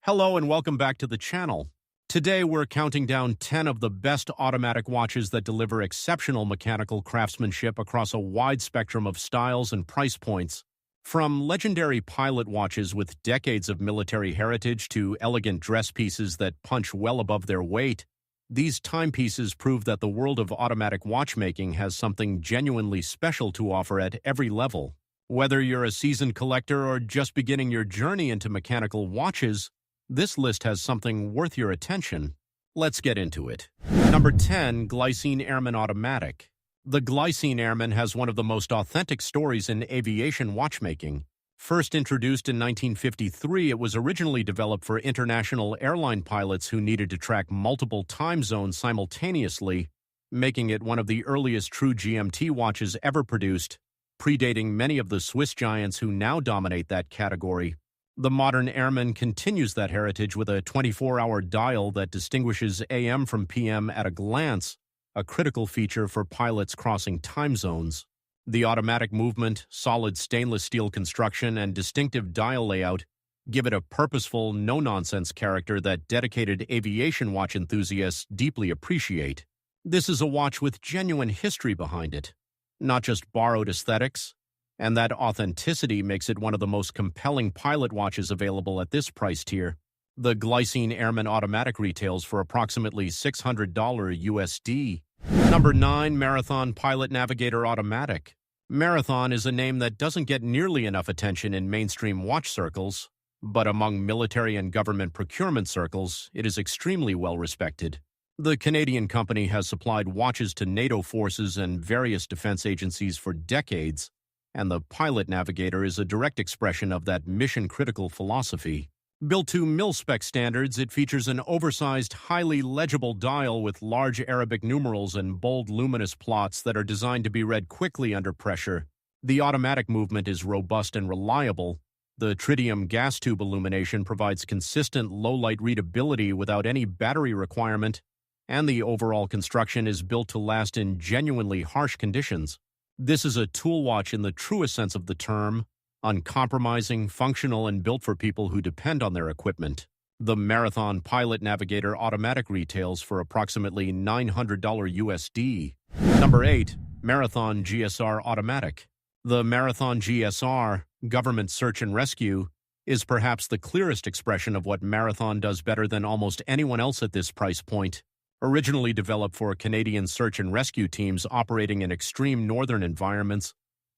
Hello and welcome back to the channel. Today we're counting down 10 of the best automatic watches that deliver exceptional mechanical craftsmanship across a wide spectrum of styles and price points. From legendary pilot watches with decades of military heritage to elegant dress pieces that punch well above their weight, these timepieces prove that the world of automatic watchmaking has something genuinely special to offer at every level. Whether you're a seasoned collector or just beginning your journey into mechanical watches, this list has something worth your attention. Let's get into it. Number 10. Glycine Airman Automatic. The Glycine Airman has one of the most authentic stories in aviation watchmaking. First introduced in 1953, it was originally developed for international airline pilots who needed to track multiple time zones simultaneously, making it one of the earliest true GMT watches ever produced, predating many of the Swiss giants who now dominate that category. The modern Airman continues that heritage with a 24-hour dial that distinguishes AM from PM at a glance, a critical feature for pilots crossing time zones. The automatic movement, solid stainless steel construction, and distinctive dial layout give it a purposeful, no-nonsense character that dedicated aviation watch enthusiasts deeply appreciate. This is a watch with genuine history behind it, not just borrowed aesthetics. And that authenticity makes it one of the most compelling pilot watches available at this price tier. The Glycine Airman Automatic retails for approximately $600 USD. Number 9. Marathon Pilot Navigator Automatic. Marathon is a name that doesn't get nearly enough attention in mainstream watch circles, but among military and government procurement circles, it is extremely well respected. The Canadian company has supplied watches to NATO forces and various defense agencies for decades, and the Pilot Navigator is a direct expression of that mission-critical philosophy. Built to mil-spec standards, it features an oversized, highly legible dial with large Arabic numerals and bold luminous plots that are designed to be read quickly under pressure. The automatic movement is robust and reliable. The tritium gas tube illumination provides consistent low-light readability without any battery requirement, and the overall construction is built to last in genuinely harsh conditions. This is a tool watch in the truest sense of the term, uncompromising, functional, and built for people who depend on their equipment. The Marathon Pilot Navigator Automatic retails for approximately $900 USD. Number 8. Marathon GSAR Automatic. The Marathon GSAR, Government Search and Rescue, is perhaps the clearest expression of what Marathon does better than almost anyone else at this price point. Originally developed for Canadian search and rescue teams operating in extreme northern environments,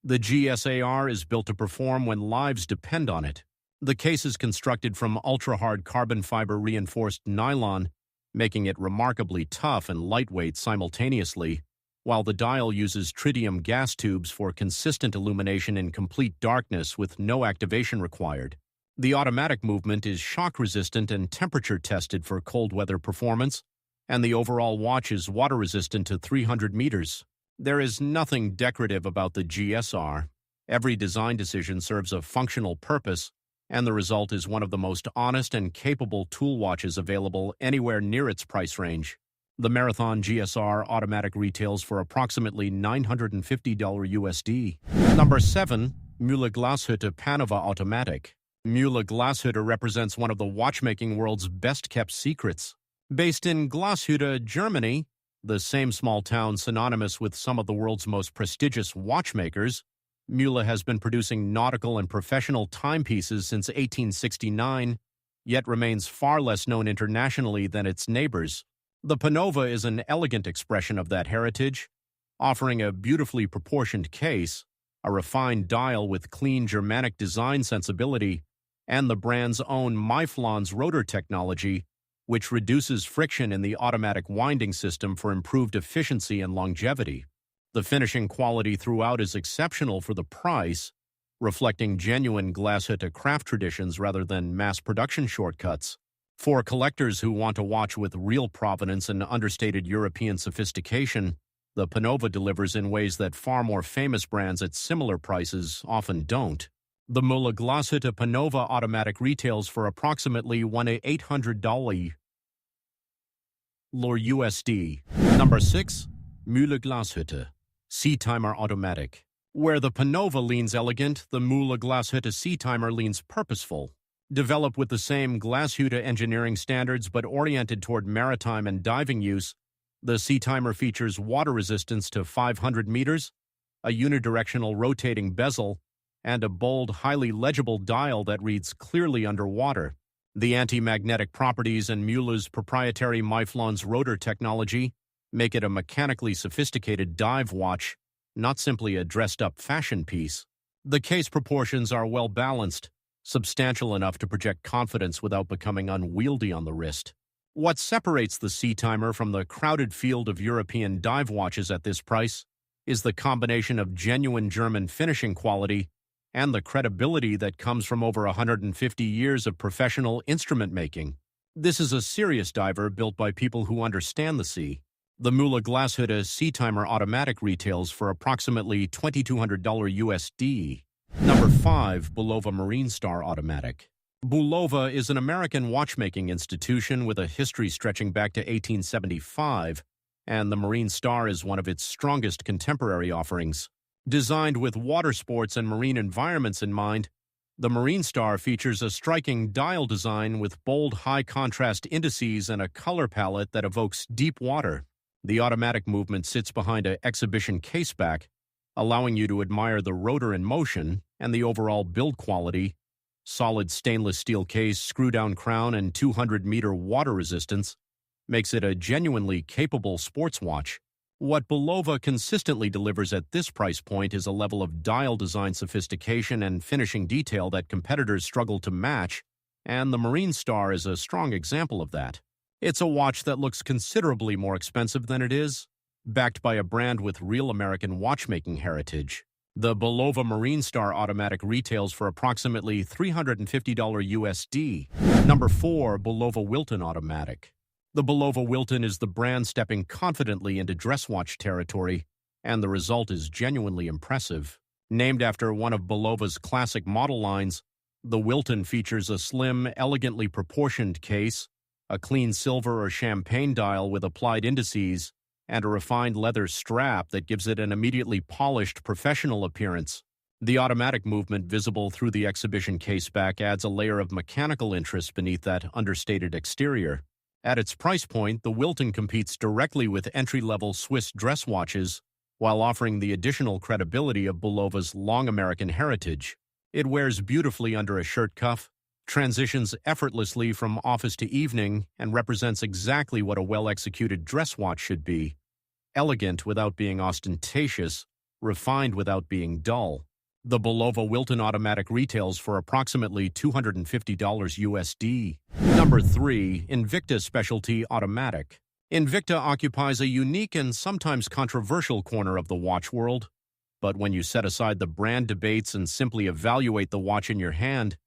the GSAR is built to perform when lives depend on it. The case is constructed from ultra-hard carbon fiber reinforced nylon, making it remarkably tough and lightweight simultaneously, while the dial uses tritium gas tubes for consistent illumination in complete darkness with no activation required. The automatic movement is shock-resistant and temperature-tested for cold weather performance, and the overall watch is water-resistant to 300 meters. There is nothing decorative about the GSAR. Every design decision serves a functional purpose, and the result is one of the most honest and capable tool watches available anywhere near its price range. The Marathon GSAR Automatic retails for approximately $950 USD. Number 7. Mühle Glashütte Panova Automatic. Mühle Glashütte represents one of the watchmaking world's best-kept secrets. Based in Glashütte, Germany, the same small town synonymous with some of the world's most prestigious watchmakers, Mühle has been producing nautical and professional timepieces since 1869, yet remains far less known internationally than its neighbors. The Panova is an elegant expression of that heritage, offering a beautifully proportioned case, a refined dial with clean Germanic design sensibility, and the brand's own Myflon's rotor technology, which reduces friction in the automatic winding system for improved efficiency and longevity. The finishing quality throughout is exceptional for the price, reflecting genuine Glashütte craft traditions rather than mass production shortcuts. For collectors who want a watch with real provenance and understated European sophistication, the Panova delivers in ways that far more famous brands at similar prices often don't. The Mühle Glashütte Panova Automatic retails for approximately $1,800 USD. Number 6. Mühle Glashütte SeaTimer Automatic. Where the Panova leans elegant, the Mühle Glashütte SeaTimer leans purposeful. Developed with the same Glashütte engineering standards but oriented toward maritime and diving use, the SeaTimer features water resistance to 500 meters, a unidirectional rotating bezel, and a bold, highly legible dial that reads clearly underwater. The anti-magnetic properties and Mühle's proprietary Myflon's rotor technology make it a mechanically sophisticated dive watch, not simply a dressed-up fashion piece. The case proportions are well-balanced, substantial enough to project confidence without becoming unwieldy on the wrist. What separates the SeaTimer from the crowded field of European dive watches at this price is the combination of genuine German finishing quality and the credibility that comes from over 150 years of professional instrument making. This is a serious diver built by people who understand the sea. The Mühle Glashütte SeaTimer automatic retails for approximately $2,200 USD. Number 5. Bulova Marine Star Automatic. Bulova is an American watchmaking institution with a history stretching back to 1875, and the Marine Star is one of its strongest contemporary offerings. Designed with water sports and marine environments in mind, the Marine Star features a striking dial design with bold high-contrast indices and a color palette that evokes deep water. The automatic movement sits behind an exhibition caseback, allowing you to admire the rotor in motion and the overall build quality. Solid stainless steel case, screw-down crown, and 200-meter water resistance makes it a genuinely capable sports watch. What Bulova consistently delivers at this price point is a level of dial design sophistication and finishing detail that competitors struggle to match, and the Marine Star is a strong example of that. It's a watch that looks considerably more expensive than it is, backed by a brand with real American watchmaking heritage. The Bulova Marine Star automatic retails for approximately $350 USD. Number 4. Bulova Wilton Automatic. The Bulova Wilton is the brand stepping confidently into dress watch territory, and the result is genuinely impressive. Named after one of Bulova's classic model lines, the Wilton features a slim, elegantly proportioned case, a clean silver or champagne dial with applied indices, and a refined leather strap that gives it an immediately polished professional appearance. The automatic movement visible through the exhibition caseback adds a layer of mechanical interest beneath that understated exterior. At its price point, the Wilton competes directly with entry-level Swiss dress watches while offering the additional credibility of Bulova's long American heritage. It wears beautifully under a shirt cuff, transitions effortlessly from office to evening, and represents exactly what a well-executed dress watch should be. Elegant without being ostentatious, refined without being dull. The Bulova Wilton automatic retails for approximately $250 USD. Number 3. Invicta Specialty Automatic. Invicta occupies a unique and sometimes controversial corner of the watch world, but when you set aside the brand debates and simply evaluate the watch in your hand,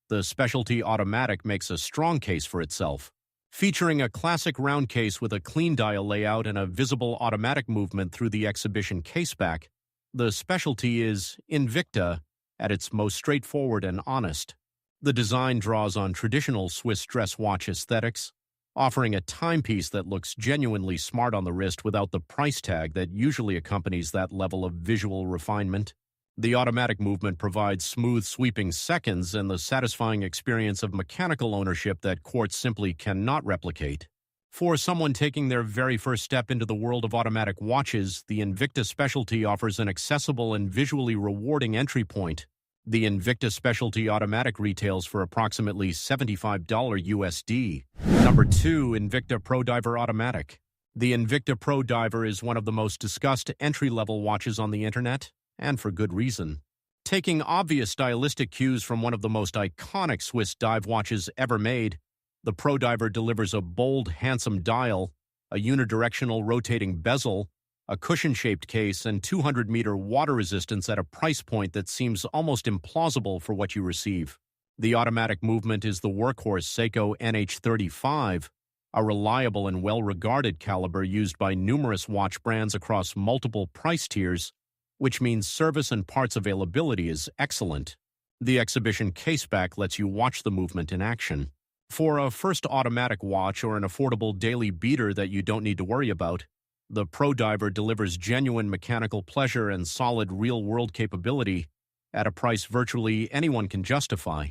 the Specialty Automatic makes a strong case for itself. Featuring a classic round case with a clean dial layout and a visible automatic movement through the exhibition caseback, the Specialty is Invicta at its most straightforward and honest. The design draws on traditional Swiss dress watch aesthetics, offering a timepiece that looks genuinely smart on the wrist without the price tag that usually accompanies that level of visual refinement. The automatic movement provides smooth, sweeping seconds and the satisfying experience of mechanical ownership that quartz simply cannot replicate. For someone taking their very first step into the world of automatic watches, the Invicta Specialty offers an accessible and visually rewarding entry point. The Invicta Specialty Automatic retails for approximately $75 USD. Number 2. Invicta Pro Diver Automatic. The Invicta Pro Diver is one of the most discussed entry-level watches on the internet, and for good reason. Taking obvious stylistic cues from one of the most iconic Swiss dive watches ever made, the Pro Diver delivers a bold, handsome dial, a unidirectional rotating bezel, a cushion-shaped case, and 200-meter water resistance at a price point that seems almost implausible for what you receive. The automatic movement is the workhorse Seiko NH35, a reliable and well-regarded caliber used by numerous watch brands across multiple price tiers, which means service and parts availability is excellent. The exhibition caseback lets you watch the movement in action. For a first automatic watch or an affordable daily beater that you don't need to worry about, the Pro Diver delivers genuine mechanical pleasure and solid real-world capability at a price virtually anyone can justify.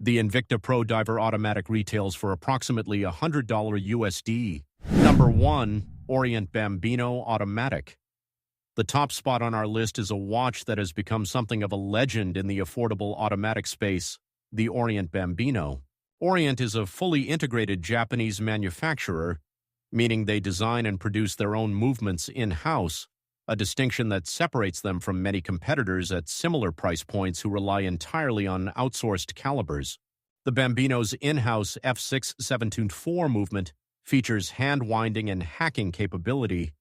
The Invicta Pro Diver Automatic retails for approximately $100 USD. Number 1. Orient Bambino Automatic. The top spot on our list is a watch that has become something of a legend in the affordable automatic space, the Orient Bambino. Orient is a fully integrated Japanese manufacturer, meaning they design and produce their own movements in-house, a distinction that separates them from many competitors at similar price points who rely entirely on outsourced calibers. The Bambino's in-house F6724 movement features hand-winding and hacking capability,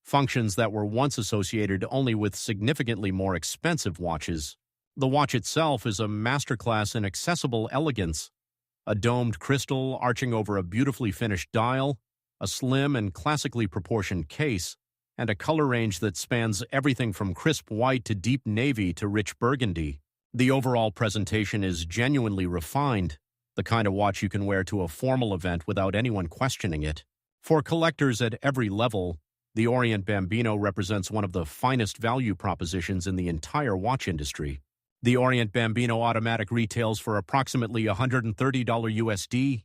functions that were once associated only with significantly more expensive watches. The watch itself is a masterclass in accessible elegance, a domed crystal arching over a beautifully finished dial, a slim and classically proportioned case, and a color range that spans everything from crisp white to deep navy to rich burgundy. The overall presentation is genuinely refined, the kind of watch you can wear to a formal event without anyone questioning it. For collectors at every level, the Orient Bambino represents one of the finest value propositions in the entire watch industry. The Orient Bambino Automatic retails for approximately $130 USD.